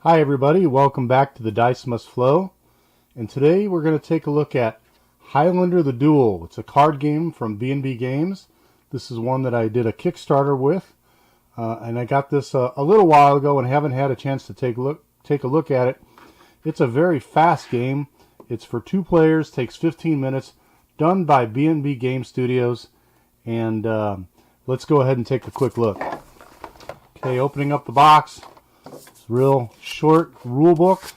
Hi everybody, welcome back to The Dice Must Flow, and today we're going to take a look at Highlander The Duel. It's a card game from B&B Games. This is one that I did a Kickstarter with, and I got this a little while ago and haven't had a chance to take a look at it. It's a very fast game. It's for 2 players, takes 15 minutes, done by B&B Game Studios, and let's go ahead and take a quick look. Okay, opening up the box. Real short rule book,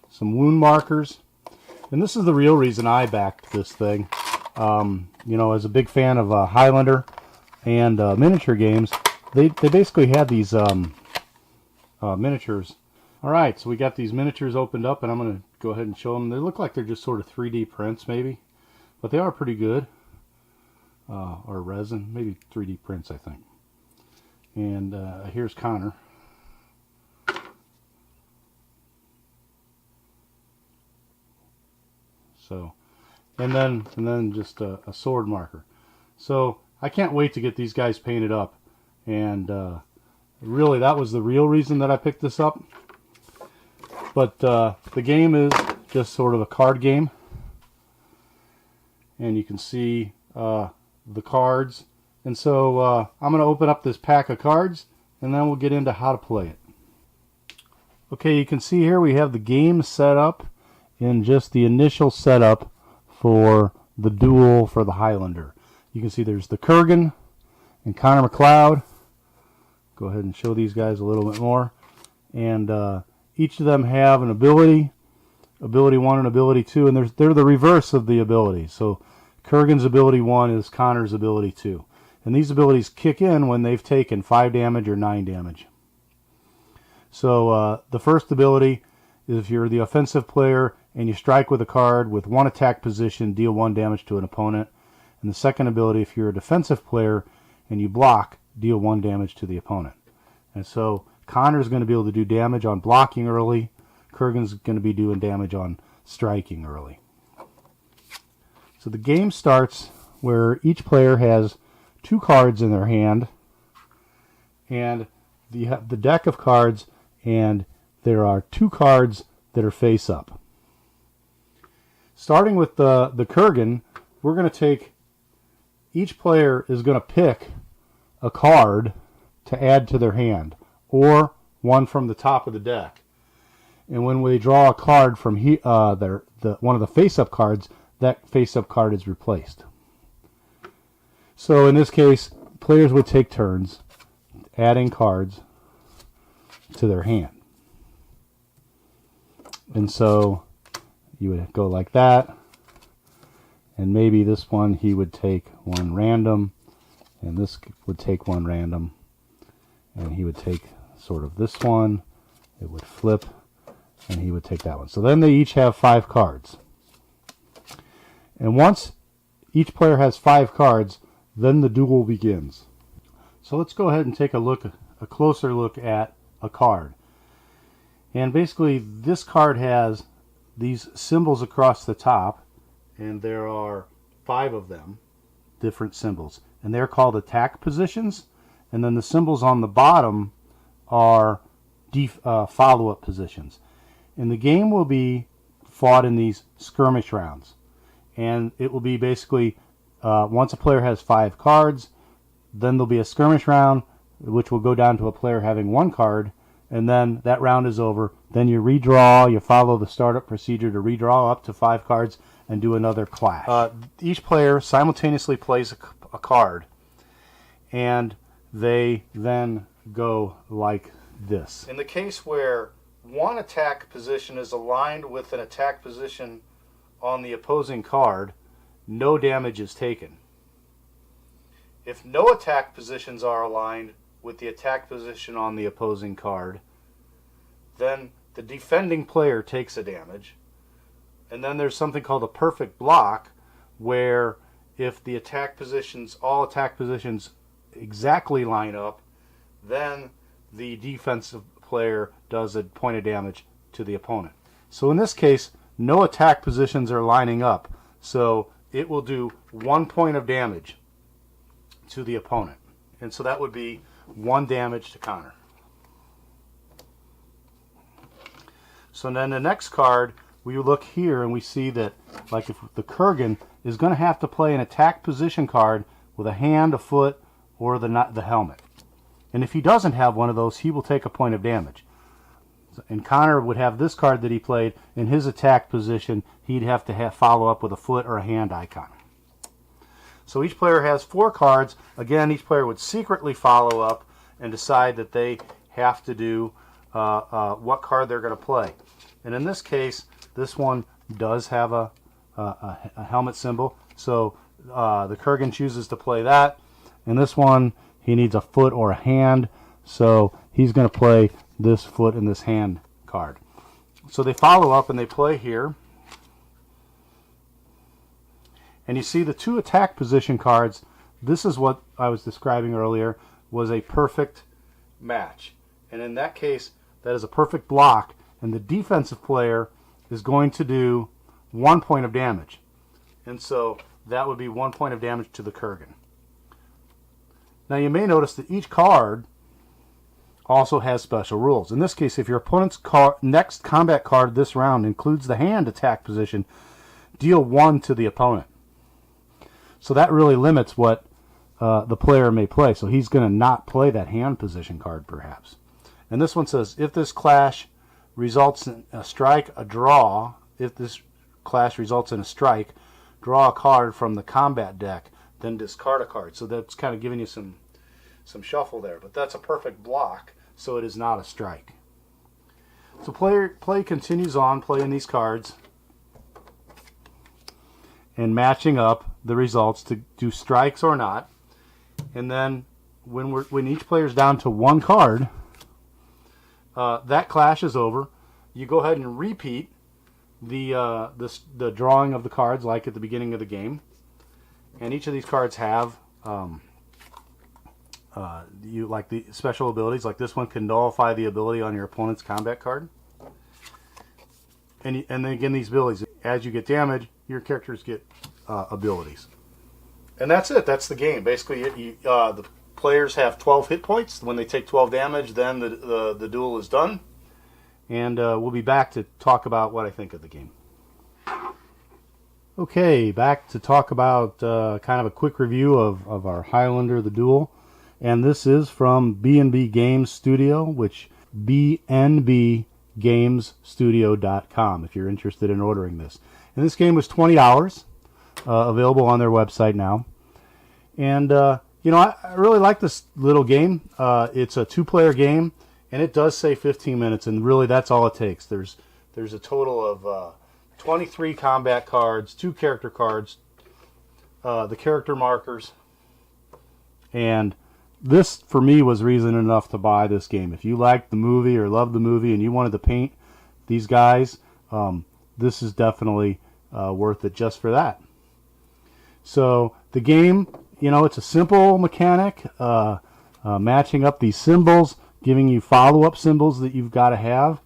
some wound markers, and this is the real reason I backed this thing. As a big fan of Highlander and miniature games, they basically had these miniatures. Alright, so we got these miniatures opened up, and I'm going to go ahead and show them. They look like they're just sort of 3D prints maybe, but they are pretty good. Or resin, maybe 3D prints I think. And here's Connor. So, and then just a sword marker. So I can't wait to get these guys painted up. And really, that was the real reason that I picked this up. But the game is just sort of a card game, and you can see the cards. And so I'm going to open up this pack of cards, and then we'll get into how to play it. Okay, you can see here we have the game set up in just the initial setup for the duel for the Highlander. You can see there's the Kurgan and Connor McLeod. Go ahead and show these guys a little bit more. And each of them have an ability, ability 1 and ability 2, and they're the reverse of the abilities. So Kurgan's ability 1 is Connor's ability 2. And these abilities kick in when they've taken 5 damage or 9 damage. So the first ability is if you're the offensive player and you strike with a card with 1 attack position, deal 1 damage to an opponent. And the second ability, if you're a defensive player and you block, deal 1 damage to the opponent. And so Connor's going to be able to do damage on blocking early. Kurgan's going to be doing damage on striking early. So the game starts where each player has 2 cards in their hand, and you have the deck of cards, and there are 2 cards that are face up. Starting with the Kurgan, we're going to take, each player is going to pick a card to add to their hand, or one from the top of the deck. And when we draw a card from one of the face up cards, that face up card is replaced. So in this case, players would take turns adding cards to their hand. And so you would go like that. And maybe this one he would take 1 random. And this would take 1 random. And he would take sort of this one. It would flip. And he would take that one. So then they each have 5 cards. And once each player has 5 cards, then the duel begins. So let's go ahead and take a closer look at a card. And basically this card has these symbols across the top, and there are 5 of them, different symbols. And they're called attack positions, and then the symbols on the bottom are follow-up positions. And the game will be fought in these skirmish rounds. And it will be basically once a player has 5 cards, then there'll be a skirmish round, which will go down to a player having 1 card, and then that round is over. Then you redraw, you follow the startup procedure to redraw up to 5 cards and do another clash. Each player simultaneously plays a card, and they then go like this. In the case where one attack position is aligned with an attack position on the opposing card, no damage is taken. If no attack positions are aligned with the attack position on the opposing card, then the defending player takes a damage. And then there's something called a perfect block, where if the all attack positions exactly line up, then the defensive player does a point of damage to the opponent. So in this case, no attack positions are lining up, so it will do 1 point of damage to the opponent. And so that would be 1 damage to Connor. So then the next card, we look here and we see that, like, if the Kurgan is going to have to play an attack position card with a hand, a foot, or the helmet. And if he doesn't have one of those, he will take a point of damage. And Connor would have this card that he played in his attack position. He'd have to follow up with a foot or a hand icon. So each player has 4 cards. Again, each player would secretly follow up and decide that they have to do what card they're going to play. And in this case, this one does have a helmet symbol. So the Kurgan chooses to play that. And this one, he needs a foot or a hand. So he's going to play this foot and this hand card. So they follow up and they play here. And you see the 2 attack position cards. This is what I was describing earlier, was a perfect match. And in that case, that is a perfect block. And the defensive player is going to do 1 point of damage. And so that would be 1 point of damage to the Kurgan. Now you may notice that each card also has special rules. In this case, if your opponent's next combat card this round includes the hand attack position, deal 1 to the opponent. So that really limits what the player may play. So he's going to not play that hand position card, perhaps. And this one says, if this clash results in a strike, a draw, if this clash results in a strike, draw a card from the combat deck, then discard a card. So that's kind of giving you some shuffle there. But that's a perfect block, so it is not a strike. So play continues on, playing these cards and matching up the results to do strikes or not. And then when each player is down to 1 card, that clash is over. You go ahead and repeat the drawing of the cards like at the beginning of the game. And each of these cards have like the special abilities. Like this one can nullify the ability on your opponent's combat card. And then again, these abilities, as you get damage, your characters get abilities. And that's it. That's the game. Basically, the players have 12 hit points. When they take 12 damage, then the duel is done. And we'll be back to talk about what I think of the game. Okay, back to talk about kind of a quick review of our Highlander The Duel. And this is from B&B Games Studio, which bnbgamesstudio.com if you're interested in ordering this. And this game was $20, available on their website now. And, you know, I really like this little game. It's a 2-player game, and it does say 15 minutes, and really that's all it takes. There's a total of 23 combat cards, 2 character cards, the character markers, and this, for me, was reason enough to buy this game. If you liked the movie or loved the movie and you wanted to paint these guys, this is definitely worth it just for that. So the game, you know, it's a simple mechanic, matching up these symbols, giving you follow-up symbols that you've got to have.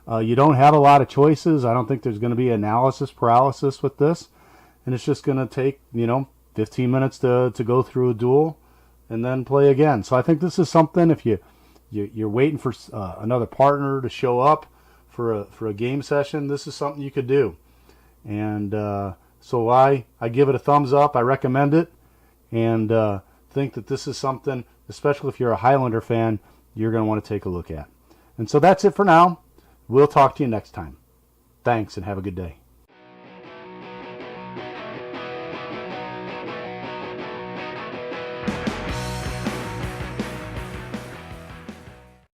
You don't have a lot of choices. I don't think there's going to be analysis paralysis with this. And it's just going to take, you know, 15 minutes to go through a duel and then play again. So I think this is something, if you're waiting for another partner to show up for a game session, this is something you could do. And so I give it a thumbs up. I recommend it, and think that this is something, especially if you're a Highlander fan, you're going to want to take a look at. And so that's it for now. We'll talk to you next time. Thanks, and have a good day.